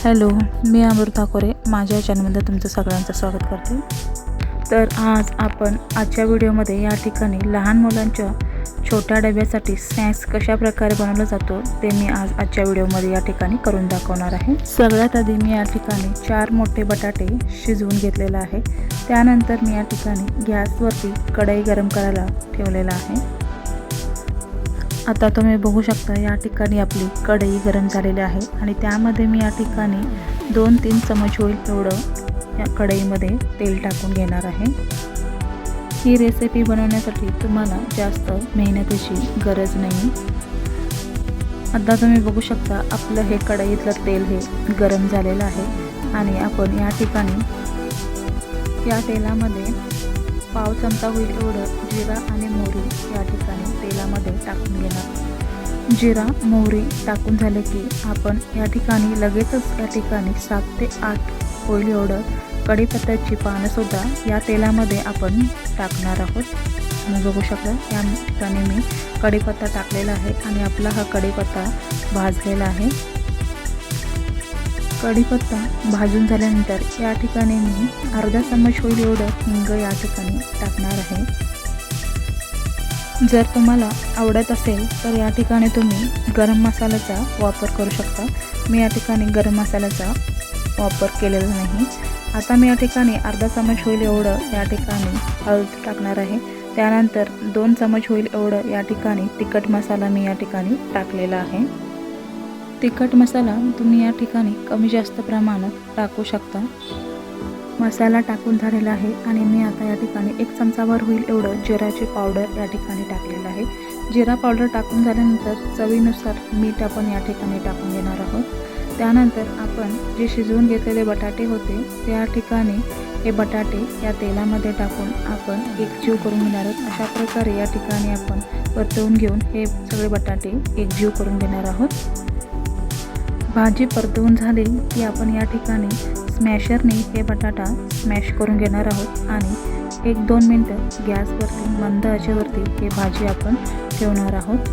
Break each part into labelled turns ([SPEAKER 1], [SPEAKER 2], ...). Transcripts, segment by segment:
[SPEAKER 1] Hello, मी अमृता कोरे माझ्या चॅनलमध्ये तुमचं सगळ्यांचं स्वागत करते। तर आज आपण आजच्या व्हिडिओमध्ये या ठिकाणी लहान मुलांच्या छोट्या डब्यासाठी स्नॅक्स कशा प्रकारे बनवला जातो ते मी आजच्या व्हिडिओमध्ये या ठिकाणी करून दाखवणार आहे। सगळ्यात आधी मी या ठिकाणी 4 मोठे बटाटे शिजवून घेतलेले आहे। त्यानंतर मी या ठिकाणी गॅसवरती कढई गरम करायला ठेवलेला आहे। आता तुम्ही बघू शकता या ठिकाणी आपली कढई गरम झालेली आहे आणि त्यामध्ये मी या ठिकाणी 2-3 चमच होईल एवढं या कढईमध्ये तेल टाकून घेणार आहे। ही रेसिपी बनवण्यासाठी तुम्हाला जास्त मेहनतीची गरज नाही। आता तुम्ही बघू शकता आपलं हे कढईतलं तेल हे गरम झालेलं आहे आणि आपण या ठिकाणी या तेलामध्ये पाव चमचा होईल एवढं जिरा आणि मोहरी या ठिकाणी तेलामध्ये टाकून घेणार। जिरा मोहरी टाकून झाले की आपण या ठिकाणी लगेचच या ठिकाणी 7 ते 8 होईल एवढं कढीपत्त्याची पानं सुद्धा या तेलामध्ये आपण टाकणार आहोत। तुम्ही बघू शकता या ठिकाणी मी कढीपत्ता टाकलेला आहे आणि आपला हा कढीपत्ता भाजलेला आहे। कढीपत्ता भाजून झाल्यानंतर या ठिकाणी मी अर्धा चमच होईल एवढं हिंग या ठिकाणी टाकणार आहे। जर तुम्हाला आवडत असेल तर या ठिकाणी तुम्ही गरम मसाल्याचा वापर करू शकता। मी या ठिकाणी गरम मसाल्याचा वापर केलेला नाही। आता मी या ठिकाणी अर्धा चमच होईल एवढं या ठिकाणी हळद टाकणार आहे। त्यानंतर 2 चमच होईल एवढं या ठिकाणी तिखट मसाला मी या ठिकाणी टाकलेला आहे। तिखट मसाला तुम्ही या ठिकाणी कमी जास्त प्रमाणात टाकू शकता। मसाला टाकून झालेला आहे आणि मी आता या ठिकाणी 1 चमचाभर होईल एवढं जिराची पावडर या ठिकाणी टाकलेलं आहे। जिरा पावडर टाकून झाल्यानंतर चवीनुसार मीठ आपण या ठिकाणी टाकून घेणार आहोत। त्यानंतर आपण जे शिजवून घेतलेले बटाटे होते त्या ठिकाणी हे बटाटे या तेलामध्ये टाकून आपण एकजीव करून घेणार आहोत। अशा प्रकारे या ठिकाणी आपण परतवून घेऊन हे सगळे बटाटे एकजीव करून घेणार आहोत। भाजी परतवून झाली की आपण या ठिकाणी स्मॅशरने हे बटाटा स्मॅश करून घेणार आहोत आणि 1-2 मिनटं गॅसवरती मंद आचेवरती हे भाजी आपण ठेवणार आहोत।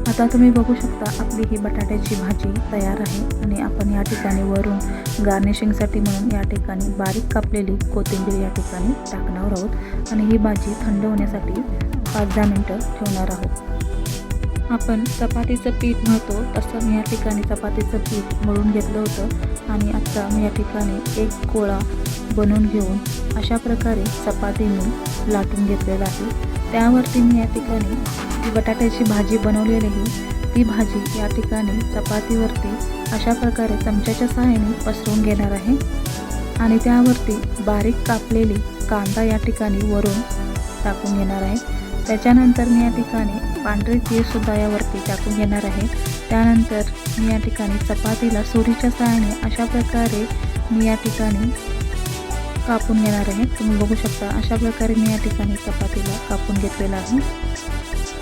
[SPEAKER 1] आता तुम्ही बघू शकता आपली ही बटाट्याची भाजी तयार आहे आणि आपण या ठिकाणी वरून गार्निशिंगसाठी म्हणून या ठिकाणी बारीक कापलेली कोथिंबीर या ठिकाणी टाकणार आहोत आणि ही भाजी थंड होण्यासाठी 5-10 मिनटं ठेवणार आहोत। आपण चपातीचं पीठ मळतो तसं मी या ठिकाणी चपातीचं पीठ मळून घेतलं होतं आणि आता मी या ठिकाणी एक गोळा बनवून घेऊन अशा प्रकारे चपाती मी लाटून घेतलेला आहे। त्यावरती मी या ठिकाणी जी बटाट्याची भाजी बनवलेली आहे ती भाजी या ठिकाणी चपातीवरती अशा प्रकारे चमच्याच्या सहाय्याने पसरवून घेणार आहे आणि त्यावरती बारीक कापलेली कांदा या ठिकाणी वरून टाकून घेणार आहे। त्याच्यानंतर मी या ठिकाणी पांढरे तीळसुद्धा यावरती टाकून घेणार आहे। त्यानंतर मी या ठिकाणी चपातीला सुरीच्या सहाय्याने अशा प्रकारे मी या ठिकाणी कापून घेणार आहे। तुम्ही बघू शकता अशा प्रकारे मी या ठिकाणी चपातीला कापून घेतलेला आहे।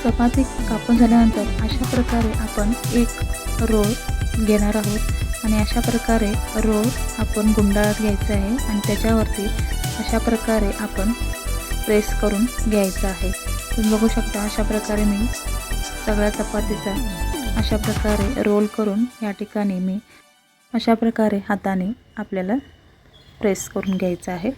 [SPEAKER 1] चपाती कापून झाल्यानंतर अशा प्रकारे आपण एक रोल घेणार आहोत आणि अशा प्रकारे रोल आपण गुंडाळत घ्यायचा आहे आणि त्याच्यावरती अशा प्रकारे आपण प्रेस करून घ्यायचं आहे। तुम्ही बघू शकता अशा प्रकारे मी सगळ्या चपातीचा अशा प्रकारे रोल करून या ठिकाणी मी अशा प्रकारे हाताने आपल्याला प्रेस करून घ्यायचं आहे।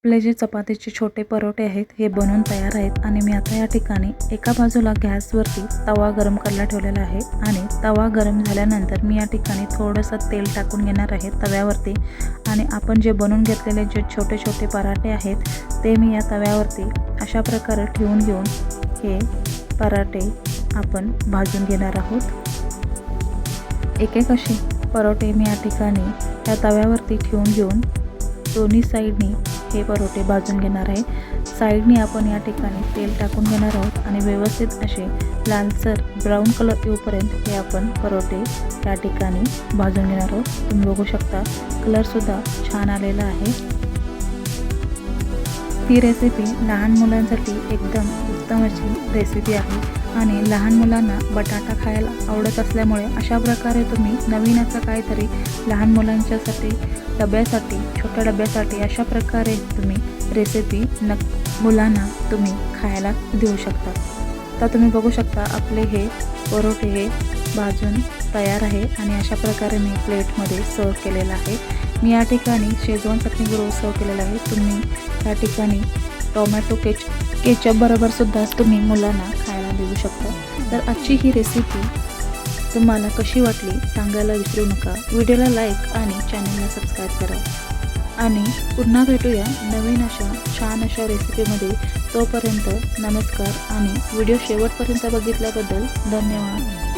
[SPEAKER 1] आपले जे चपातीचे छोटे परोठे आहेत हे बनवून तयार आहेत आणि मी आता या ठिकाणी एका बाजूला गॅसवरती तवा गरम करायला ठेवलेला आहे आणि तवा गरम झाल्यानंतर मी या ठिकाणी थोडंसं तेल टाकून घेणार आहे तव्यावरती आणि आपण जे बनवून घेतलेले जे छोटे छोटे पराठे आहेत ते मी या तव्यावरती अशा प्रकारे ठेवून घेऊन हे पराठे आपण भाजून घेणार आहोत। एक एक असे परोठे मी या ठिकाणी या तव्यावरती ठेवून घेऊन दोन्ही साईडनी हे परोठे भाजून घेणार आहे। साईडनी आपण या ठिकाणी तेल टाकून घेणार आहोत आणि व्यवस्थित असे लालसर ब्राऊन कलर येऊपर्यंत हे आपण परोठे या ठिकाणी भाजून घेणार आहोत। तुम्ही बघू शकता कलरसुद्धा छान आलेला आहे। ही रेसिपी लहान मुलांसाठी एकदम उत्तम अशी रेसिपी आहे आणि लहान मुलांना बटाटा खायला आवडत असल्यामुळे अशा प्रकारे तुम्ही नवीन असं काहीतरी लहान मुलांच्यासाठी डब्यासाठी छोट्या डब्यासाठी अशा प्रकारे तुम्ही रेसिपी मुलांना तुम्ही खायला देऊ शकता। आता तुम्ही बघू शकता आपले हे परोठे हे भाजून तयार आहे आणि अशा प्रकारे मी प्लेटमध्ये सर्व केलेलं आहे। मी या ठिकाणी शेजवान चटणी बरोबर सर्व केलेलं आहे। तुम्ही या ठिकाणी टोमॅटो केचप बरोबर सुद्धा तुम्ही मुलांना खायला देऊ शकता। तर आजची ही रेसिपी तुम्हाला कशी वाटली सांगायला विसरू नका। व्हिडिओला लाईक आणि चॅनलला सबस्क्राईब करा आणि पुन्हा भेटूया नवीन अशा छान अशा रेसिपीमध्ये। तोपर्यंत नमस्कार आणि व्हिडिओ शेवटपर्यंत बघितल्याबद्दल धन्यवाद।